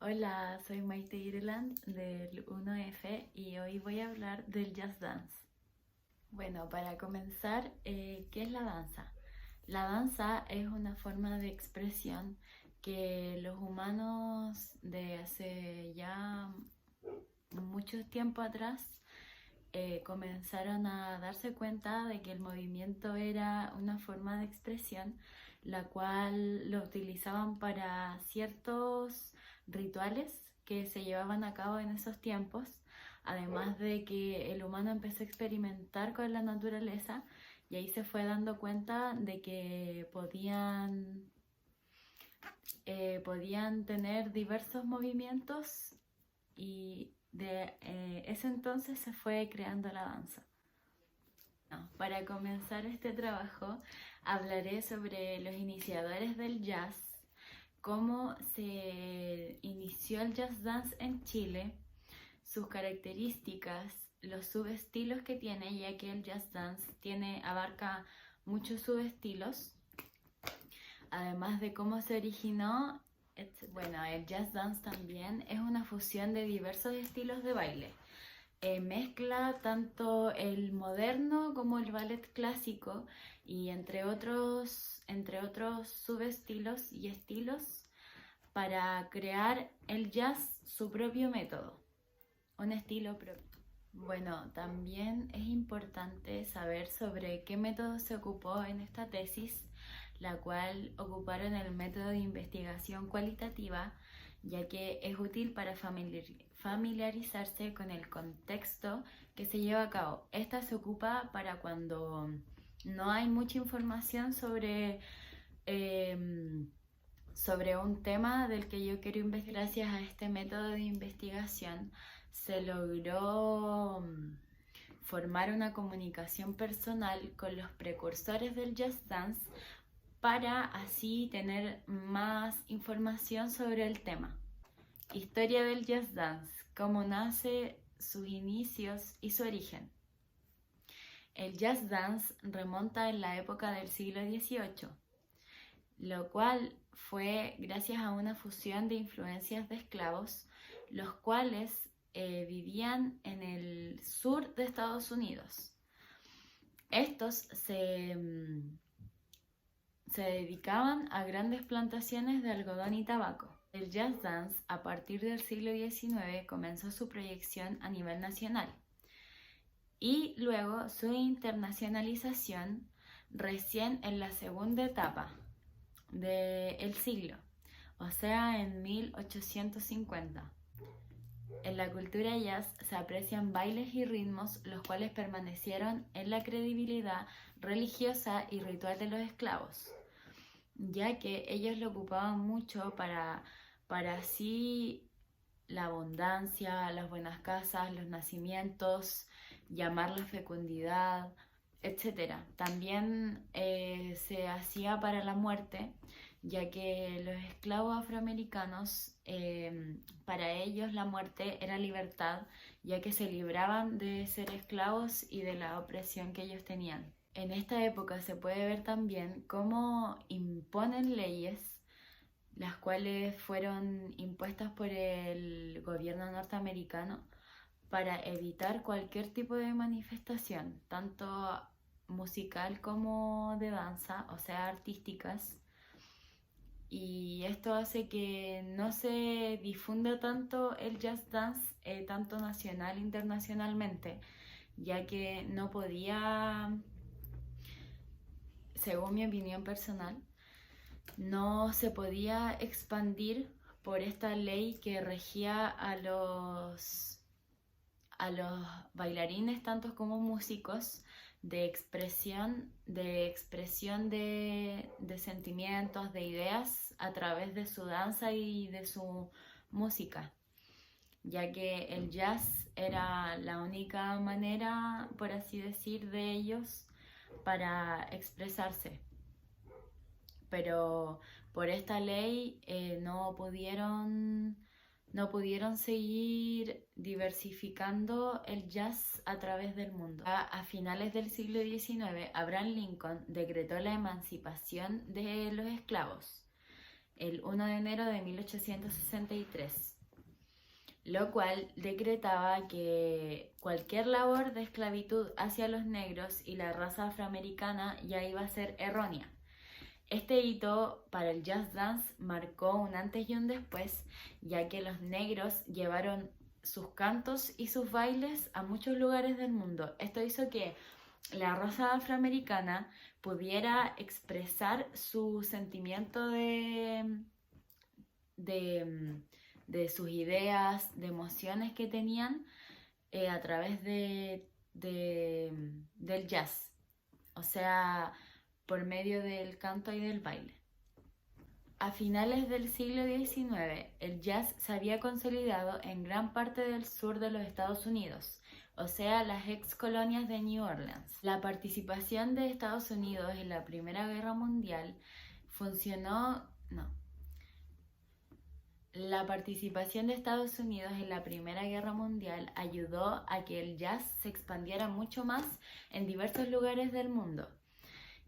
Hola, soy Maite Ireland del 1F y hoy voy a hablar del jazz dance. Bueno, para comenzar, ¿qué es la danza? La danza es una forma de expresión que los humanos de hace ya mucho tiempo atrás comenzaron a darse cuenta de que el movimiento era una forma de expresión, la cual lo utilizaban para ciertos rituales que se llevaban a cabo en esos tiempos, además de que el humano empezó a experimentar con la naturaleza y ahí se fue dando cuenta de que podían tener diversos movimientos y de ese entonces se fue creando la danza. No, para comenzar este trabajo hablaré sobre los iniciadores del jazz, cómo se inició el jazz dance en Chile, sus características, los subestilos que tiene, ya que el jazz dance abarca muchos subestilos, además de cómo se originó. Bueno, el jazz dance también es una fusión de diversos estilos de baile. Mezcla tanto el moderno como el ballet clásico y entre otros subestilos y estilos para crear el jazz su propio método, un estilo propio. Bueno, también es importante saber sobre qué método se ocupó en esta tesis, la cual ocuparon el método de investigación cualitativa, ya que es útil para familiarizarse con el contexto que se lleva a cabo. Esta se ocupa para cuando no hay mucha información sobre un tema del que yo quiero investigar. Gracias a este método de investigación se logró formar una comunicación personal con los precursores del jazz dance para así tener más información sobre el tema. Historia del jazz dance, cómo nace, sus inicios y su origen. El jazz dance remonta en la época del siglo XVIII, lo cual fue gracias a una fusión de influencias de esclavos, los cuales vivían en el sur de Estados Unidos. Estos se dedicaban a grandes plantaciones de algodón y tabaco. El jazz dance a partir del siglo XIX comenzó su proyección a nivel nacional y luego su internacionalización recién en la segunda etapa del siglo, o sea, en 1850. En la cultura jazz se aprecian bailes y ritmos los cuales permanecieron en la credibilidad religiosa y ritual de los esclavos, ya que ellos lo ocupaban mucho para así la abundancia, las buenas casas, los nacimientos, llamar la fecundidad, etc. También se hacía para la muerte, ya que los esclavos afroamericanos, para ellos la muerte era libertad, ya que se libraban de ser esclavos y de la opresión que ellos tenían. En esta época se puede ver también cómo imponen leyes, las cuales fueron impuestas por el gobierno norteamericano para evitar cualquier tipo de manifestación, tanto musical como de danza, o sea, artísticas. Y esto hace que no se difunda tanto el jazz dance, tanto nacional e internacionalmente, ya que no podía, según mi opinión personal, no se podía expandir por esta ley que regía a los bailarines, tanto como músicos, de expresión de sentimientos, de ideas a través de su danza y de su música, ya que el jazz era la única manera, por así decir, de ellos para expresarse. Pero por esta ley no pudieron seguir diversificando el jazz a través del mundo. A finales del siglo XIX, Abraham Lincoln decretó la emancipación de los esclavos el 1 de enero de 1863, lo cual decretaba que cualquier labor de esclavitud hacia los negros y la raza afroamericana ya iba a ser errónea. Este hito para el jazz dance marcó un antes y un después, ya que los negros llevaron sus cantos y sus bailes a muchos lugares del mundo. Esto hizo que la raza afroamericana pudiera expresar su sentimiento de sus ideas, de emociones que tenían a través del jazz, o sea, por medio del canto y del baile. A finales del siglo XIX, el jazz se había consolidado en gran parte del sur de los Estados Unidos, o sea, las ex colonias de New Orleans. La participación de Estados Unidos en la Primera Guerra Mundial La participación de Estados Unidos en la Primera Guerra Mundial ayudó a que el jazz se expandiera mucho más en diversos lugares del mundo.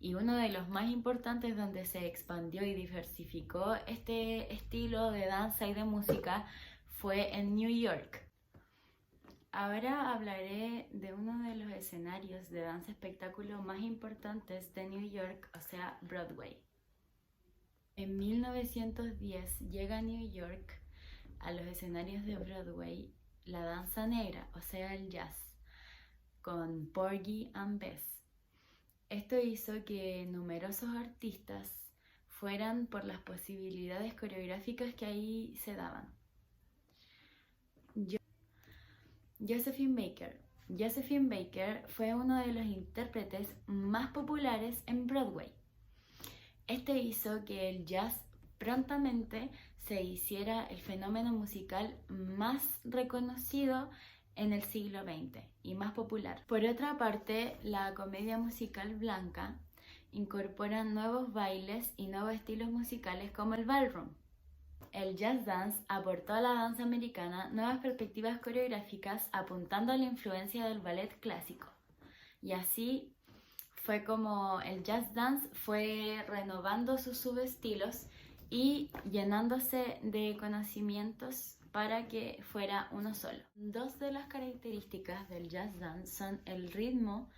Y uno de los más importantes donde se expandió y diversificó este estilo de danza y de música fue en New York. Ahora hablaré de uno de los escenarios de danza espectáculo más importantes de New York, o sea, Broadway. En 1910 llega a New York a los escenarios de Broadway la danza negra, o sea, el jazz, con Porgy and Bess. Esto hizo que numerosos artistas fueran por las posibilidades coreográficas que ahí se daban. Josephine Baker. Josephine Baker fue uno de los intérpretes más populares en Broadway. Este hizo que el jazz prontamente se hiciera el fenómeno musical más reconocido en el siglo XX y más popular. Por otra parte, la comedia musical blanca incorpora nuevos bailes y nuevos estilos musicales como el ballroom. El jazz dance aportó a la danza americana nuevas perspectivas coreográficas apuntando a la influencia del ballet clásico. Y así fue como el jazz dance fue renovando sus subestilos y llenándose de conocimientos para que fuera uno solo. Dos de las características del jazz dance son el ritmo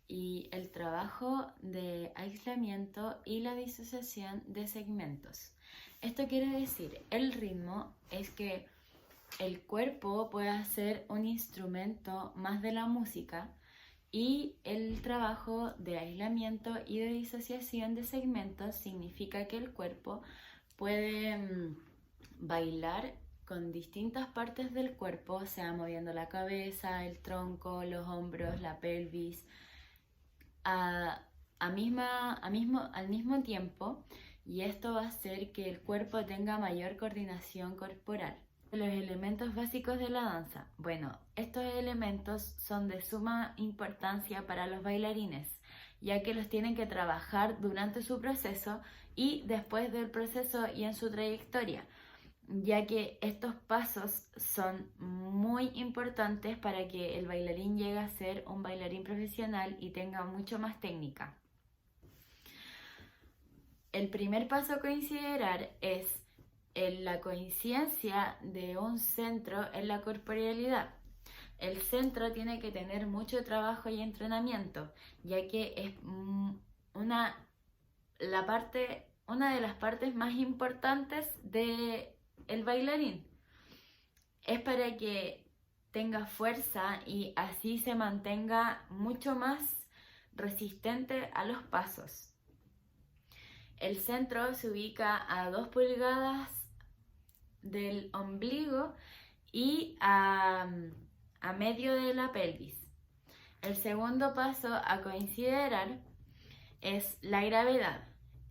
y el trabajo de aislamiento y la disociación de segmentos. Esto quiere decir, el ritmo es que el cuerpo pueda ser un instrumento más de la música y el trabajo de aislamiento y de disociación de segmentos significa que el cuerpo puede bailar con distintas partes del cuerpo, o sea, moviendo la cabeza, el tronco, los hombros, la pelvis, al mismo tiempo, y esto va a hacer que el cuerpo tenga mayor coordinación corporal. Los elementos básicos de la danza. Bueno, estos elementos son de suma importancia para los bailarines, ya que los tienen que trabajar durante su proceso y después del proceso y en su trayectoria, ya que estos pasos son muy importantes para que el bailarín llegue a ser un bailarín profesional y tenga mucho más técnica. El primer paso a considerar es la coincidencia de un centro en la corporealidad. El centro tiene que tener mucho trabajo y entrenamiento, ya que es una de las partes más importantes del bailarín. Es para que tenga fuerza y así se mantenga mucho más resistente a los pasos. El centro se ubica a 2 pulgadas del ombligo y a medio de la pelvis. El segundo paso a considerar es la gravedad.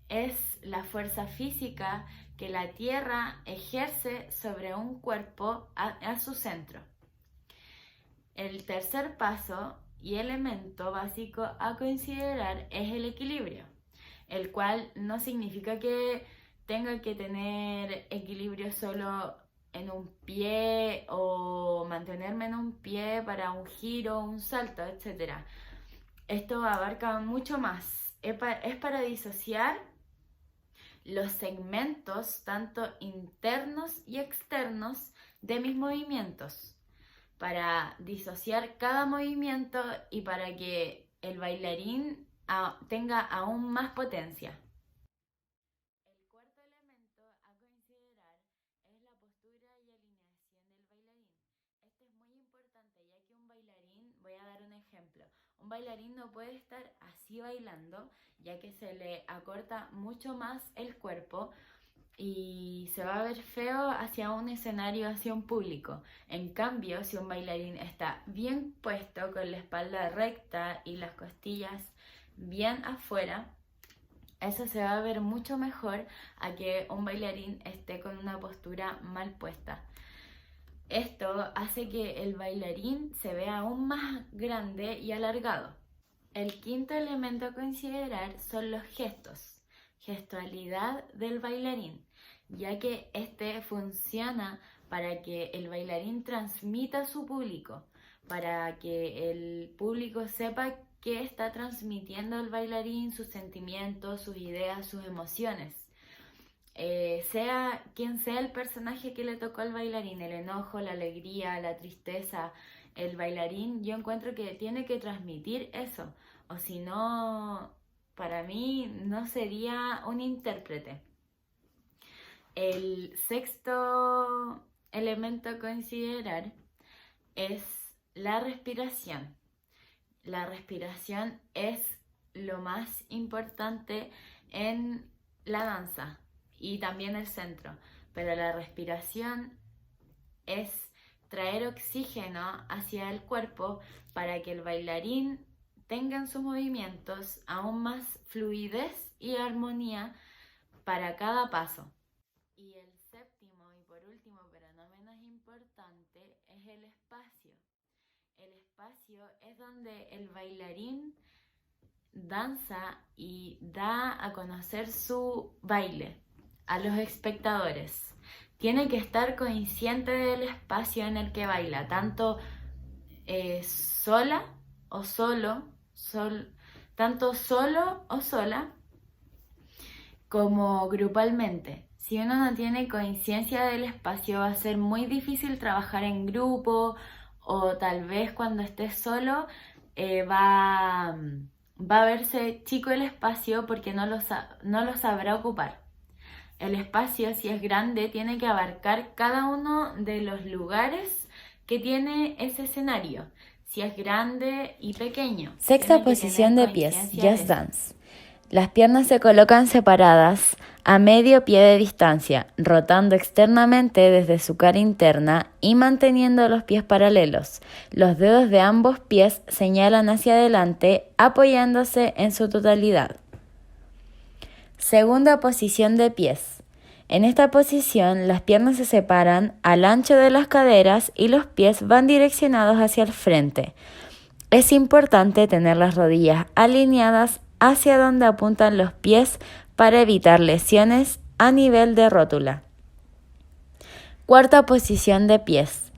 Es la fuerza física que la Tierra ejerce sobre un cuerpo a su centro. El tercer paso y elemento básico a considerar es el equilibrio, el cual no significa que tenga que tener equilibrio solo en un pie o mantenerme en un pie para un giro, un salto, etc. Esto abarca mucho más. Es para disociar los segmentos, tanto internos y externos, de mis movimientos, para disociar cada movimiento y para que el bailarín tenga aún más potencia. El cuarto elemento a considerar es la postura y alineación del bailarín. Esto es muy importante, ya que un bailarín, voy a dar un ejemplo, un bailarín no puede estar así bailando, ya que se le acorta mucho más el cuerpo y se va a ver feo hacia un escenario, hacia un público. En cambio, si un bailarín está bien puesto, con la espalda recta y las costillas bien afuera, eso se va a ver mucho mejor a que un bailarín esté con una postura mal puesta. Esto hace que el bailarín se vea aún más grande y alargado. El quinto elemento a considerar son los gestos, gestualidad del bailarín, ya que este funciona para que el bailarín transmita a su público, para que el público sepa qué está transmitiendo el bailarín, sus sentimientos, sus ideas, sus emociones. Sea quien sea el personaje que le tocó al bailarín, el enojo, la alegría, la tristeza, el bailarín, yo encuentro que tiene que transmitir eso, o si no, para mí no sería un intérprete. El sexto elemento a considerar es la respiración. La respiración es lo más importante en la danza y también el centro, pero la respiración es traer oxígeno hacia el cuerpo para que el bailarín tenga en sus movimientos aún más fluidez y armonía para cada paso. Y el séptimo y por último, pero no menos importante, es el espacio. El espacio es donde el bailarín danza y da a conocer su baile a los espectadores. Tiene que estar consciente del espacio en el que baila, tanto sola o solo, tanto solo o sola, como grupalmente. Si uno no tiene conciencia del espacio, va a ser muy difícil trabajar en grupo, o tal vez cuando estés solo va a verse chico el espacio porque no lo sabrá ocupar. El espacio, si es grande, tiene que abarcar cada uno de los lugares que tiene ese escenario. Si es grande y pequeño. Sexta posición de pies, Just Dance. Las piernas se colocan separadas a medio pie de distancia, rotando externamente desde su cara interna y manteniendo los pies paralelos. Los dedos de ambos pies señalan hacia adelante, apoyándose en su totalidad. Segunda posición de pies. En esta posición, las piernas se separan al ancho de las caderas y los pies van direccionados hacia el frente. Es importante tener las rodillas alineadas hacia donde apuntan los pies para evitar lesiones a nivel de rótula. Cuarta posición de pies.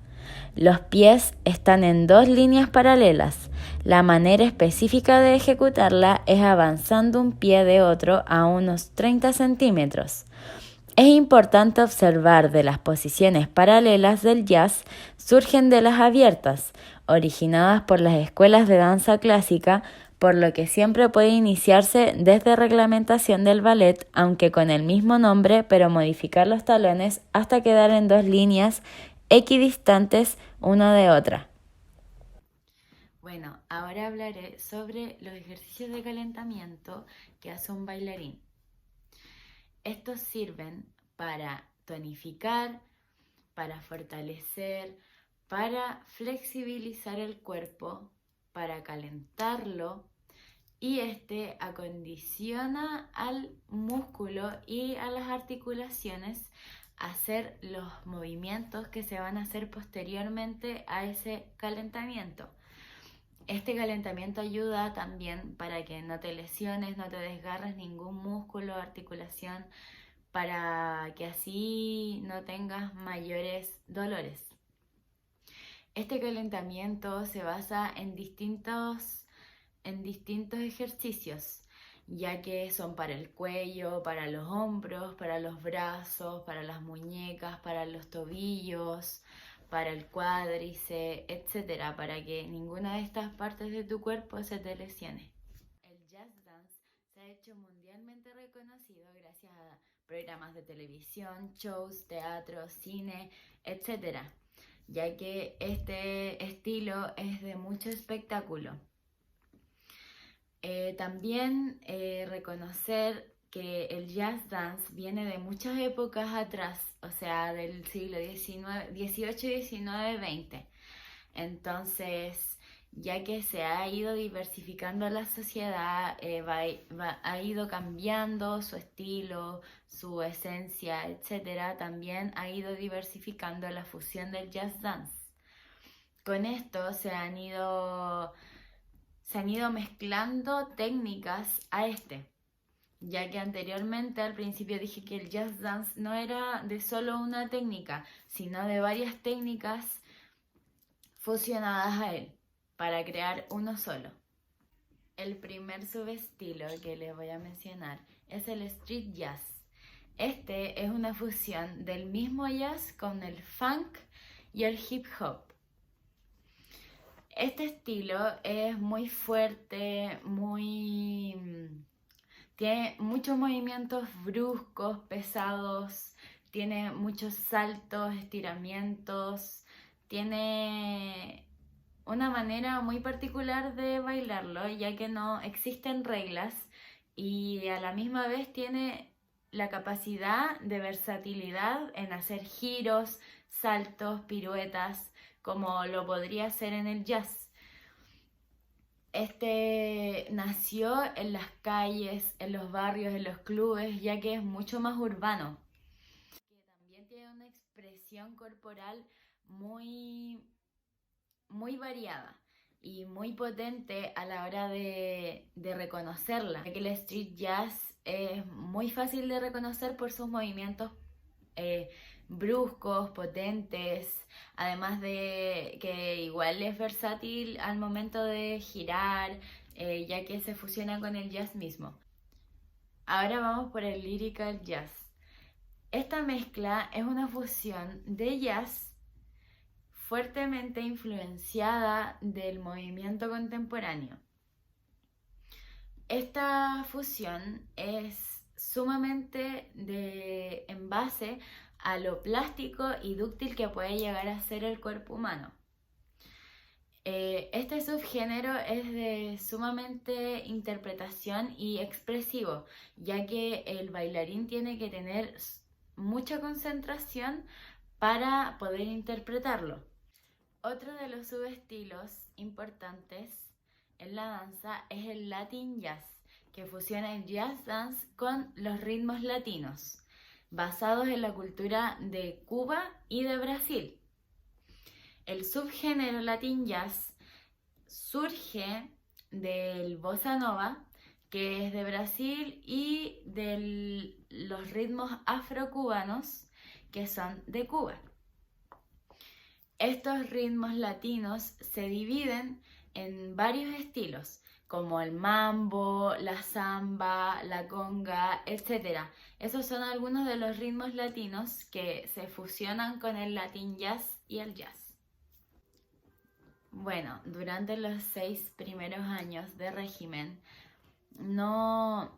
Los pies están en dos líneas paralelas. La manera específica de ejecutarla es avanzando un pie de otro a unos 30 centímetros. Es importante observar de las posiciones paralelas del jazz surgen de las abiertas, originadas por las escuelas de danza clásica, por lo que siempre puede iniciarse desde reglamentación del ballet, aunque con el mismo nombre, pero modificar los talones hasta quedar en dos líneas equidistantes una de otra. Bueno, ahora hablaré sobre los ejercicios de calentamiento que hace un bailarín. Estos sirven para tonificar, para fortalecer, para flexibilizar el cuerpo, para calentarlo, y este acondiciona al músculo y a las articulaciones a hacer los movimientos que se van a hacer posteriormente a ese calentamiento. Este calentamiento ayuda también para que no te lesiones, no te desgarres ningún músculo o articulación, para que así no tengas mayores dolores. Este calentamiento se basa en distintos ejercicios. ya que son para el cuello, para los hombros, para los brazos, para las muñecas, para los tobillos, para el cuádriceps, etcétera, para que ninguna de estas partes de tu cuerpo se te lesione. El jazz dance se ha hecho mundialmente reconocido gracias a programas de televisión, shows, teatro, cine, etcétera, ya que este estilo es de mucho espectáculo. También reconocer que el jazz dance viene de muchas épocas atrás, o sea, del siglo XIX, XVIII, XIX, XX. Entonces, ya que se ha ido diversificando la sociedad, ha ido cambiando su estilo, su esencia, etcétera, también ha ido diversificando la fusión del jazz dance. Con esto se han ido mezclando técnicas a ya que anteriormente al principio dije que el jazz dance no era de solo una técnica, sino de varias técnicas fusionadas a él para crear uno solo. El primer subestilo que les voy a mencionar es el street jazz. Este es una fusión del mismo jazz con el funk y el hip hop. Este estilo es muy fuerte, tiene muchos movimientos bruscos, pesados, tiene muchos saltos, estiramientos, tiene una manera muy particular de bailarlo, ya que no existen reglas y a la misma vez tiene la capacidad de versatilidad en hacer giros, saltos, piruetas, como lo podría hacer en el jazz. Este nació en las calles, en los barrios, en los clubes, ya que es mucho más urbano. Que también tiene una expresión corporal muy variada y muy potente a la hora de reconocerla, ya que el street jazz es muy fácil de reconocer por sus movimientos bruscos, potentes, además de que igual es versátil al momento de girar, ya que se fusiona con el jazz mismo. Ahora vamos por el lyrical jazz. Esta mezcla es una fusión de jazz fuertemente influenciada del movimiento contemporáneo. Esta fusión es sumamente en base a lo plástico y dúctil que puede llegar a ser el cuerpo humano. Este subgénero es de sumamente interpretación y expresivo, ya que el bailarín tiene que tener mucha concentración para poder interpretarlo. Otro de los subestilos importantes en la danza es el Latin Jazz, que fusiona el jazz dance con los ritmos latinos, basados en la cultura de Cuba y de Brasil. El subgénero Latin Jazz surge del bossa nova, que es de Brasil, y de los ritmos afrocubanos, que son de Cuba. Estos ritmos latinos se dividen en varios estilos, como el mambo, la samba, la conga, etc. Esos son algunos de los ritmos latinos que se fusionan con el Latin Jazz y el jazz. Bueno, durante los 6 primeros años de régimen no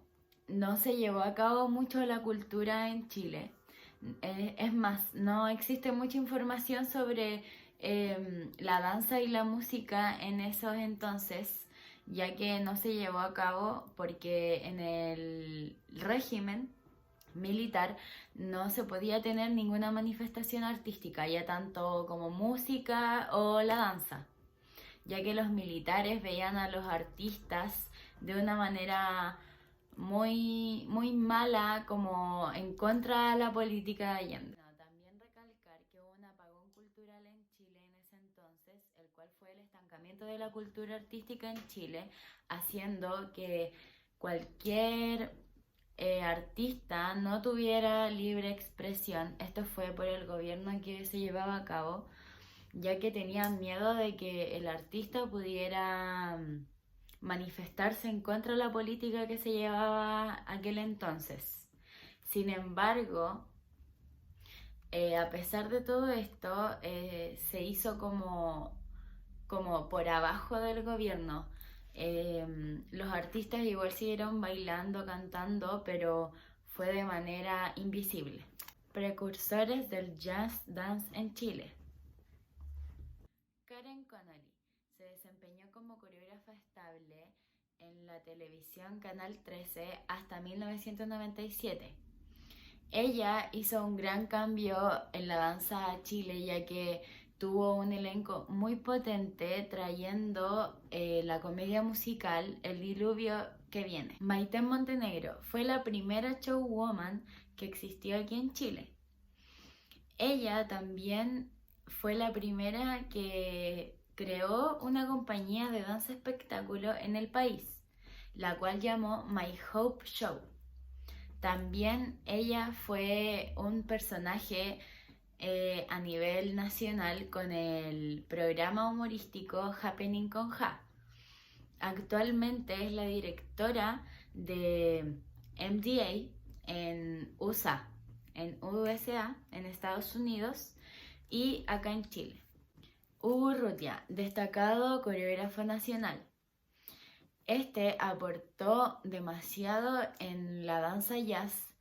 se llevó a cabo mucho la cultura en Chile. Es más, no existe mucha información sobre la danza y la música en esos entonces, ya que no se llevó a cabo porque en el régimen militar no se podía tener ninguna manifestación artística, ya tanto como música o la danza, ya que los militares veían a los artistas de una manera muy mala, como en contra de la política de Allende. También recalcar que hubo un apagón cultural en Chile en ese entonces, el cual fue el estancamiento de la cultura artística en Chile, haciendo que cualquier artista no tuviera libre expresión. Esto fue por el gobierno que se llevaba a cabo, ya que tenían miedo de que el artista pudiera manifestarse en contra de la política que se llevaba aquel entonces. Sin embargo, a pesar de todo esto, se hizo como por abajo del gobierno. Los artistas igual siguieron bailando, cantando, pero fue de manera invisible. Precursores del jazz dance en Chile. Karen Connolly se desempeñó como coreógrafa estable en la televisión Canal 13 hasta 1997. Ella hizo un gran cambio en la danza a Chile, ya que tuvo un elenco muy potente trayendo la comedia musical El Diluvio que viene. Maite Montenegro fue la primera showwoman que existió aquí en Chile. Ella también fue la primera que creó una compañía de danza espectáculo en el país, la cual llamó My Hope Show. También ella fue un personaje a nivel nacional con el programa humorístico Happening con Ja. Actualmente es la directora de MDA en USA, en Estados Unidos y acá en Chile. Hugo Urrutia, destacado coreógrafo nacional. Este aportó demasiado en la danza jazz,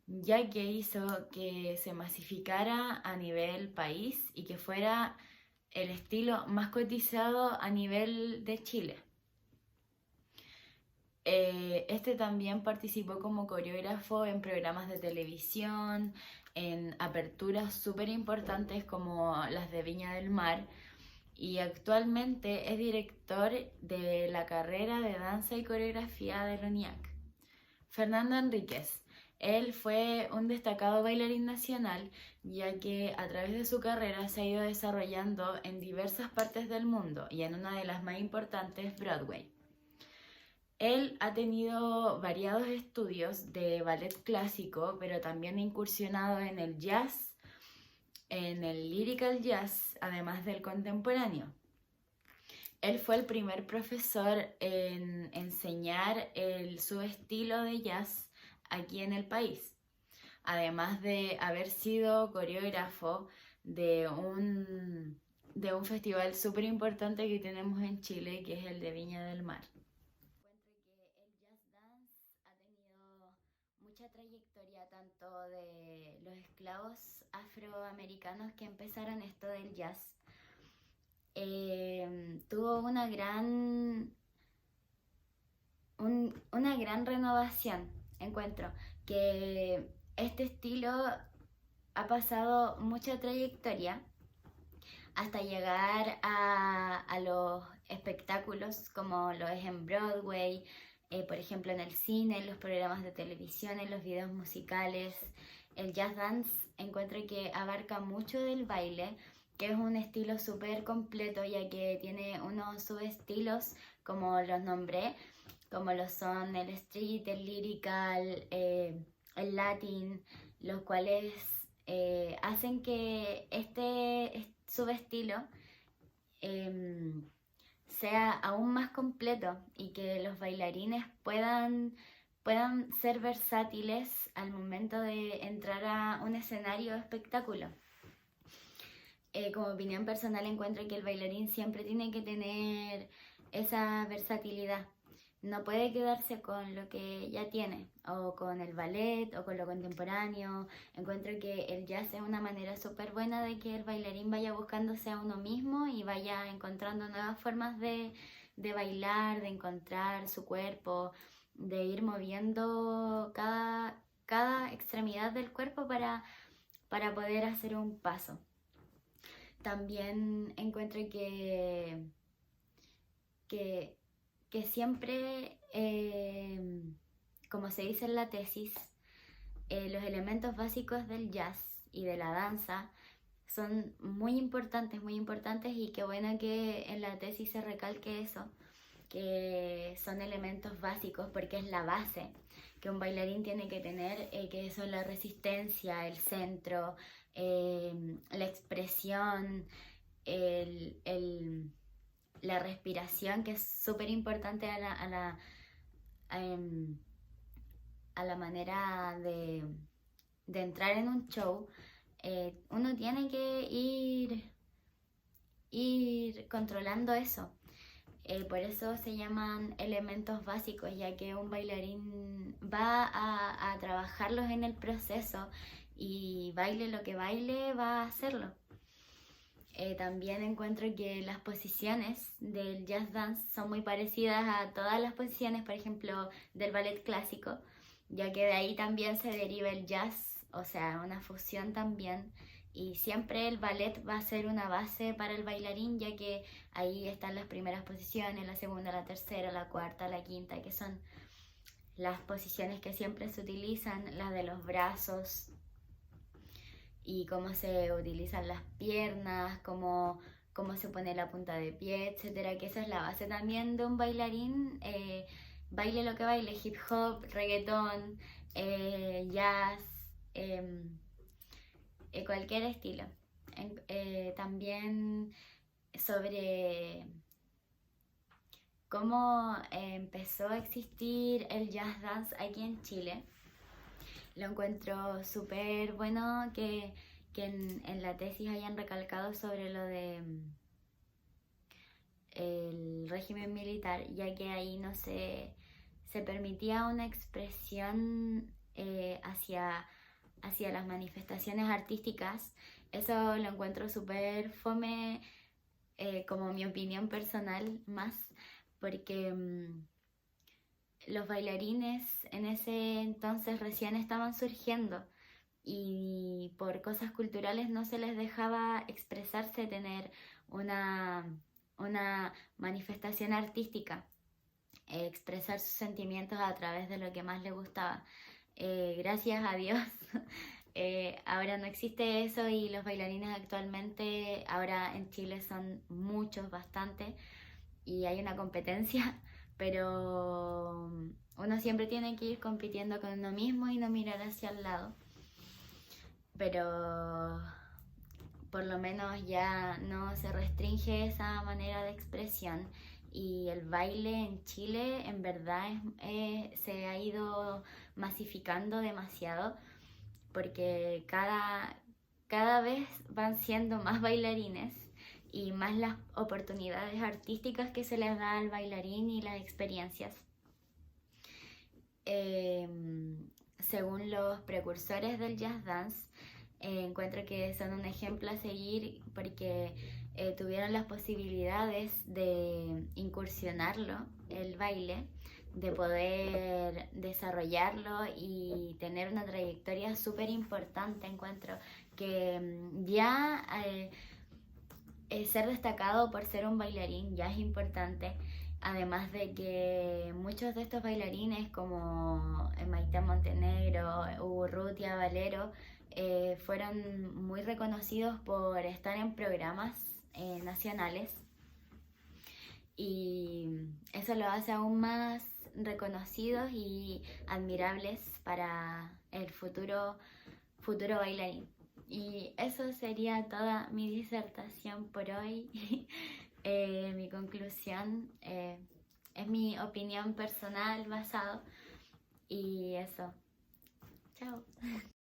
ya que hizo que se masificara a nivel país y que fuera el estilo más cotizado a nivel de Chile. Este también participó como coreógrafo en programas de televisión, en aperturas súper importantes como las de Viña del Mar, y actualmente es director de la carrera de danza y coreografía de la UNIAC. Fernando Enríquez. Él fue un destacado bailarín nacional, ya que a través de su carrera se ha ido desarrollando en diversas partes del mundo y en una de las más importantes, Broadway. Él ha tenido variados estudios de ballet clásico, pero también ha incursionado en el jazz, en el lyrical jazz, además del contemporáneo. Él fue el primer profesor en enseñar su estilo de jazz aquí en el país, además de haber sido coreógrafo de un festival súper importante que tenemos en Chile, que es el de Viña del Mar. Encuentro que el jazz dance ha tenido mucha trayectoria, tanto de los esclavos afroamericanos que empezaron esto del jazz. Tuvo una gran renovación. Encuentro que este estilo ha pasado mucha trayectoria hasta llegar a los espectáculos como lo es en Broadway, por ejemplo en el cine, en los programas de televisión, en los videos musicales. El jazz dance encuentro que abarca mucho del baile, que es un estilo súper completo, ya que tiene unos subestilos, como los nombré, como lo son el street, el lyrical, el latin, los cuales hacen que este subestilo sea aún más completo y que los bailarines puedan ser versátiles al momento de entrar a un escenario de espectáculo. Como opinión personal encuentro que el bailarín siempre tiene que tener esa versatilidad. No puede quedarse con lo que ya tiene, o con el ballet, o con lo contemporáneo. Encuentro que el jazz es una manera súper buena de que el bailarín vaya buscándose a uno mismo y vaya encontrando nuevas formas de bailar, de encontrar su cuerpo, de ir moviendo cada extremidad del cuerpo para poder hacer un paso. También encuentro que siempre, como se dice en la tesis, los elementos básicos del jazz y de la danza son muy importantes y qué bueno que en la tesis se recalque eso, que son elementos básicos porque es la base que un bailarín tiene que tener, que son la resistencia, el centro, la expresión, el la respiración, que es súper importante a la manera de entrar en un show. Uno tiene que ir controlando eso. Por eso se llaman elementos básicos, ya que un bailarín va a trabajarlos en el proceso y baile lo que baile, va a hacerlo. También encuentro que las posiciones del jazz dance son muy parecidas a todas las posiciones, por ejemplo, del ballet clásico, ya que de ahí también se deriva el jazz, o sea, una fusión también. Y siempre el ballet va a ser una base para el bailarín, ya que ahí están las primeras posiciones, la segunda, la tercera, la cuarta, la quinta, que son las posiciones que siempre se utilizan, las de los brazos y cómo se utilizan las piernas, cómo se pone la punta de pie, etcétera, que esa es la base también de un bailarín, baile lo que baile, hip hop, reggaetón, jazz, cualquier estilo. También sobre cómo empezó a existir el jazz dance aquí en Chile. Lo encuentro súper bueno que en la tesis hayan recalcado sobre lo de el régimen militar, ya que ahí no se permitía una expresión hacia las manifestaciones artísticas. Eso lo encuentro súper fome, como mi opinión personal más, porque los bailarines en ese entonces recién estaban surgiendo y por cosas culturales no se les dejaba expresarse, tener una manifestación artística, expresar sus sentimientos a través de lo que más les gustaba. Gracias a Dios, ahora no existe eso y los bailarines actualmente, ahora en Chile son muchos, bastante, y hay una competencia, pero uno siempre tiene que ir compitiendo con uno mismo y no mirar hacia el lado. Pero por lo menos ya no se restringe esa manera de expresión y el baile en Chile en verdad se ha ido masificando demasiado porque cada vez van siendo más bailarines y más las oportunidades artísticas que se les da al bailarín y las experiencias. Según los precursores del jazz dance, encuentro que son un ejemplo a seguir porque tuvieron las posibilidades de incursionarlo, el baile, de poder desarrollarlo y tener una trayectoria súper importante. Encuentro que ya ser destacado por ser un bailarín ya es importante. Además de que muchos de estos bailarines como Maite Montenegro, Urrutia, Valero, fueron muy reconocidos por estar en programas nacionales y eso lo hace aún más reconocidos y admirables para el futuro bailarín. Y eso sería toda mi disertación por hoy. Mi conclusión es mi opinión personal basado y eso. Chao.